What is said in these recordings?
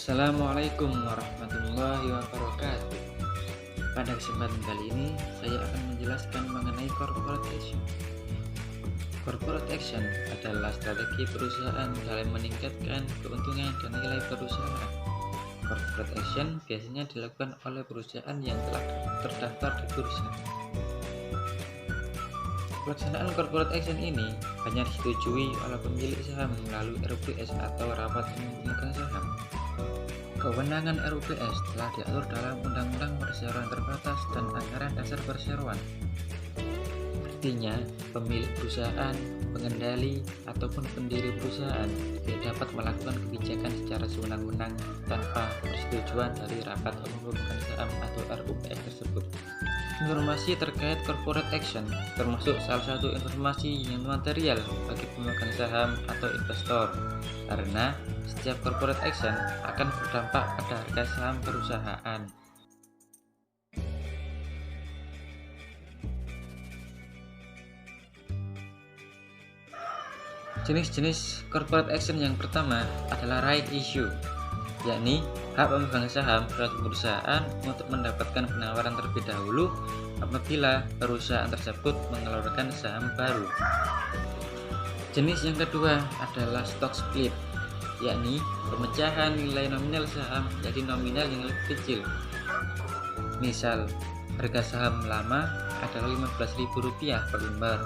Assalamualaikum warahmatullahi wabarakatuh. Pada kesempatan kali ini, saya akan menjelaskan mengenai corporate action. Corporate action adalah strategi perusahaan dalam meningkatkan keuntungan dan nilai perusahaan. Corporate action biasanya dilakukan oleh perusahaan yang telah terdaftar di bursa. Pelaksanaan corporate action ini hanya disetujui oleh pemilik saham melalui RUPS atau rapat umum pemegang saham. Kewenangan RUPS telah diatur dalam Undang-Undang Perseroan Terbatas dan Anggaran Dasar Perseroan. Artinya, pemilik perusahaan, pengendali, ataupun pendiri perusahaan tidak dapat melakukan kebijakan secara sewenang-wenang tanpa persetujuan dari Rapat Umum Pemegang Saham atau RUPS tersebut. Informasi terkait corporate action termasuk salah satu informasi yang material bagi pemegang saham atau investor, karena setiap corporate action akan berdampak pada harga saham perusahaan. Jenis-jenis corporate action yang pertama adalah right issue, yakni hak pemegang saham suatu perusahaan untuk mendapatkan penawaran terlebih dahulu apabila perusahaan tersebut mengeluarkan saham baru. Jenis yang kedua adalah stock split, yakni pemecahan nilai nominal saham jadi nominal yang lebih kecil. Misal, harga saham lama adalah Rp15.000 per lembar,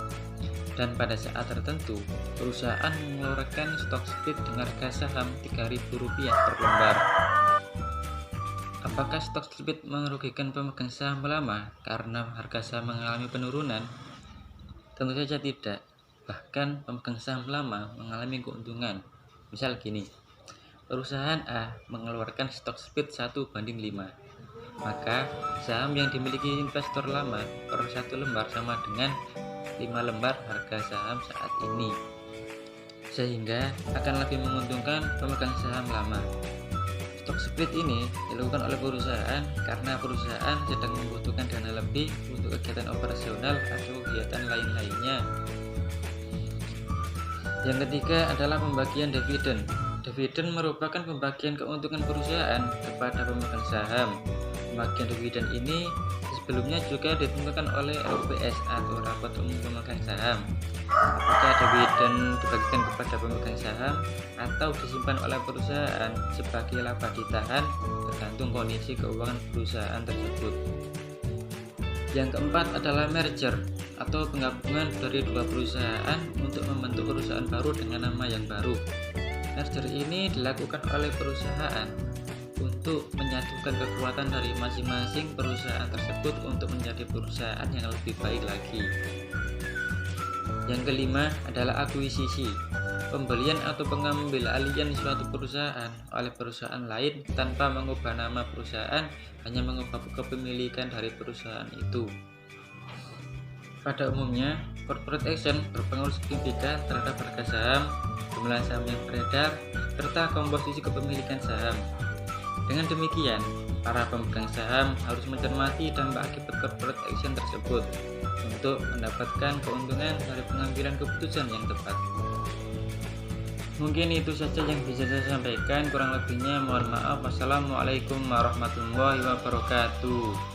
dan pada saat tertentu perusahaan mengeluarkan stock split dengan harga saham Rp3.000 per lembar. Apakah stock split merugikan pemegang saham lama karena harga saham mengalami penurunan? Tentu saja tidak. Bahkan pemegang saham lama mengalami keuntungan. Misal gini, perusahaan A mengeluarkan stock split 1:5, maka saham yang dimiliki investor lama per 1 lembar sama dengan 5 lembar harga saham saat ini, sehingga akan lebih menguntungkan pemegang saham lama. Stock split ini dilakukan oleh perusahaan karena perusahaan sedang membutuhkan dana lebih untuk kegiatan operasional atau kegiatan lain-lainnya. Yang ketiga adalah pembagian dividen. Dividen merupakan pembagian keuntungan perusahaan kepada pemegang saham. Pembagian dividen ini sebelumnya juga ditentukan oleh RUPS atau Rapat Umum Pemegang Saham. Apakah dividen dibagikan kepada pemegang saham atau disimpan oleh perusahaan sebagai laba ditahan tergantung kondisi keuangan perusahaan tersebut. Yang keempat adalah merger atau penggabungan dari dua perusahaan untuk membentuk perusahaan baru dengan nama yang baru. Merger ini dilakukan oleh perusahaan untuk menyatukan kekuatan dari masing-masing perusahaan tersebut untuk menjadi perusahaan yang lebih baik lagi. Yang kelima adalah akuisisi, pembelian atau pengambil alihan suatu perusahaan oleh perusahaan lain tanpa mengubah nama perusahaan, hanya mengubah kepemilikan dari perusahaan itu. Pada umumnya, corporate action berpengaruh signifikan terhadap harga saham, jumlah saham yang beredar, serta komposisi kepemilikan saham. Dengan demikian, para pemegang saham harus mencermati dampak akibat corporate action tersebut untuk mendapatkan keuntungan dari pengambilan keputusan yang tepat. Mungkin itu saja yang bisa saya sampaikan, kurang lebihnya mohon maaf. Wassalamualaikum warahmatullahi wabarakatuh.